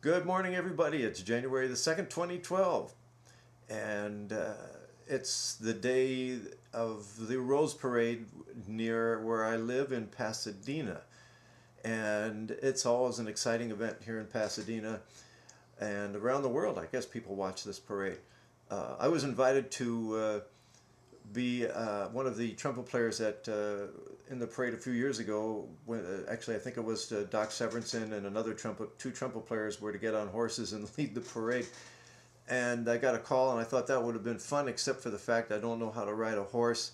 Good morning, everybody. It's January the 2nd, 2012, and it's the day of the Rose Parade near where I live in Pasadena. And it's always an exciting event here in Pasadena and around the world. I guess people watch this parade. I was invited to be one of the trumpet players in the parade a few years ago. When, actually, I think it was Doc Severinsen and two trumpet players were to get on horses and lead the parade. And I got a call, and I thought that would have been fun, except for the fact I don't know how to ride a horse.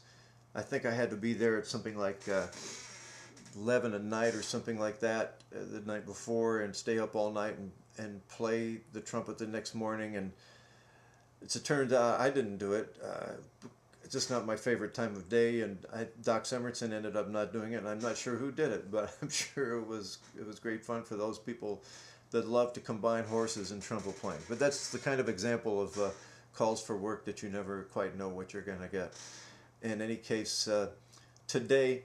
I think I had to be there at something like 11 at night or something like that the night before, and stay up all night and play the trumpet the next morning. And it turns out I didn't do it. It's just not my favorite time of day, and Doc Semerson ended up not doing it, and I'm not sure who did it, but I'm sure it was great fun for those people that love to combine horses and trumpet playing. But that's the kind of example of calls for work that you never quite know what you're going to get. In any case, today,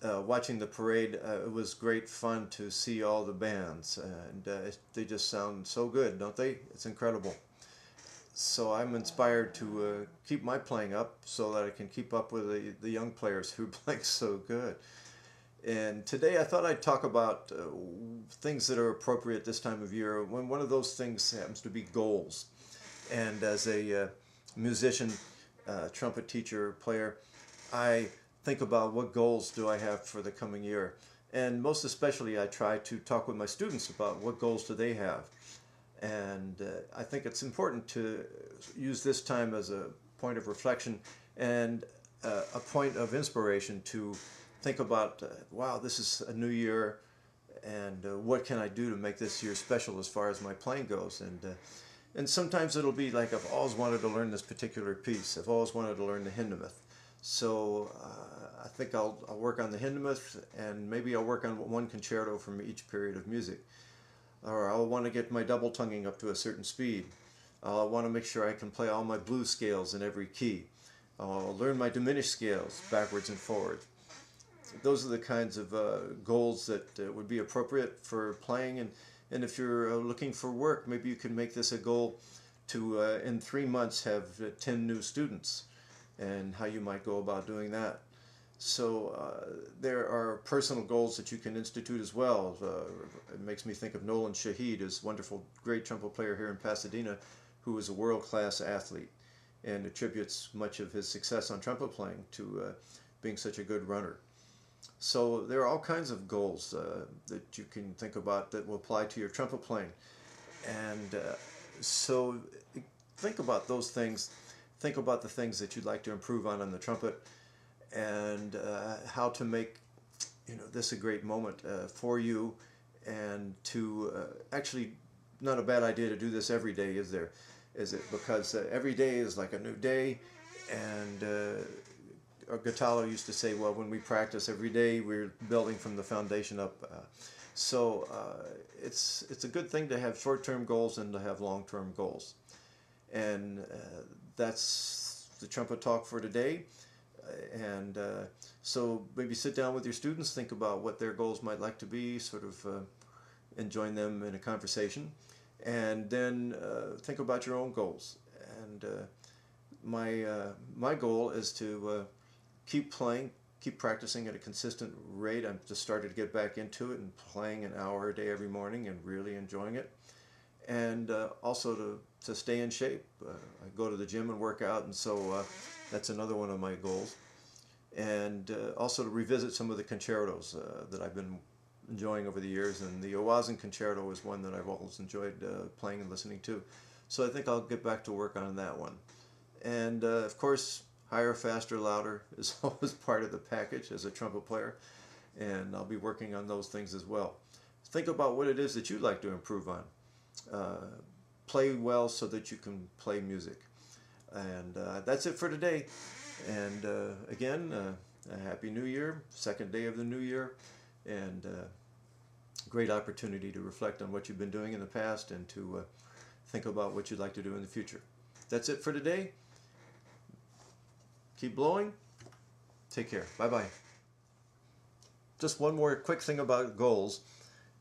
watching the parade, it was great fun to see all the bands, and they just sound so good, don't they? It's incredible. So I'm inspired to keep my playing up so that I can keep up with the young players who play so good. And today I thought I'd talk about things that are appropriate this time of year, when one of those things happens to be goals. And as a musician, trumpet teacher, player, I think about what goals do I have for the coming year. And most especially I try to talk with my students about what goals do they have. And I think it's important to use this time as a point of reflection and a point of inspiration to think about, wow, this is a new year, and what can I do to make this year special as far as my playing goes. And sometimes it'll be like, I've always wanted to learn this particular piece. I've always wanted to learn the Hindemith. So I think I'll work on the Hindemith, and maybe I'll work on one concerto from each period of music. Or I'll want to get my double tonguing up to a certain speed. I'll want to make sure I can play all my blues scales in every key. I'll learn my diminished scales backwards and forwards. Those are the kinds of goals that would be appropriate for playing. And if you're looking for work, maybe you can make this a goal to, in 3 months, have 10 new students, and how you might go about doing that. So there are personal goals that you can institute as well. It makes me think of Nolan Shahid, his wonderful, great trumpet player here in Pasadena, who is a world-class athlete and attributes much of his success on trumpet playing to being such a good runner. So there are all kinds of goals that you can think about that will apply to your trumpet playing. And so think about those things. Think about the things that you'd like to improve on the trumpet, and how to make this a great moment for you, and to actually, not a bad idea to do this every day, is there? Is it? Because every day is like a new day, and Gatalo used to say, well, when we practice every day, we're building from the foundation up. So it's a good thing to have short-term goals and to have long-term goals. And that's the trumpet talk for today. And so maybe sit down with your students, think about what their goals might like to be, sort of and join them in a conversation. And then think about your own goals. And my goal is to keep playing, keep practicing at a consistent rate. I've just started to get back into it and playing an hour a day every morning and really enjoying it. And also to stay in shape. I go to the gym and work out, and so that's another one of my goals. And also to revisit some of the concertos that I've been enjoying over the years, and the Owazen concerto is one that I've always enjoyed playing and listening to. So I think I'll get back to work on that one. And of course, higher, faster, louder is always part of the package as a trumpet player, and I'll be working on those things as well. Think about what it is that you'd like to improve on. Play well so that you can play music. And that's it for today. And again, a Happy New Year, second day of the new year, and great opportunity to reflect on what you've been doing in the past and to think about what you'd like to do in the future. That's it for today. Keep blowing. Take care. Bye-bye. Just one more quick thing about goals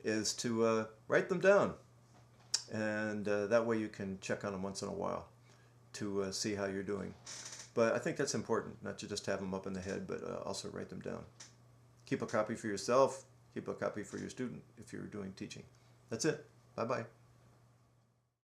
is to write them down. and that way you can check on them once in a while to see how you're doing. But I think that's important, not to just have them up in the head, but also write them down. Keep a copy for yourself. Keep a copy for your student if you're doing teaching. That's it. Bye-bye.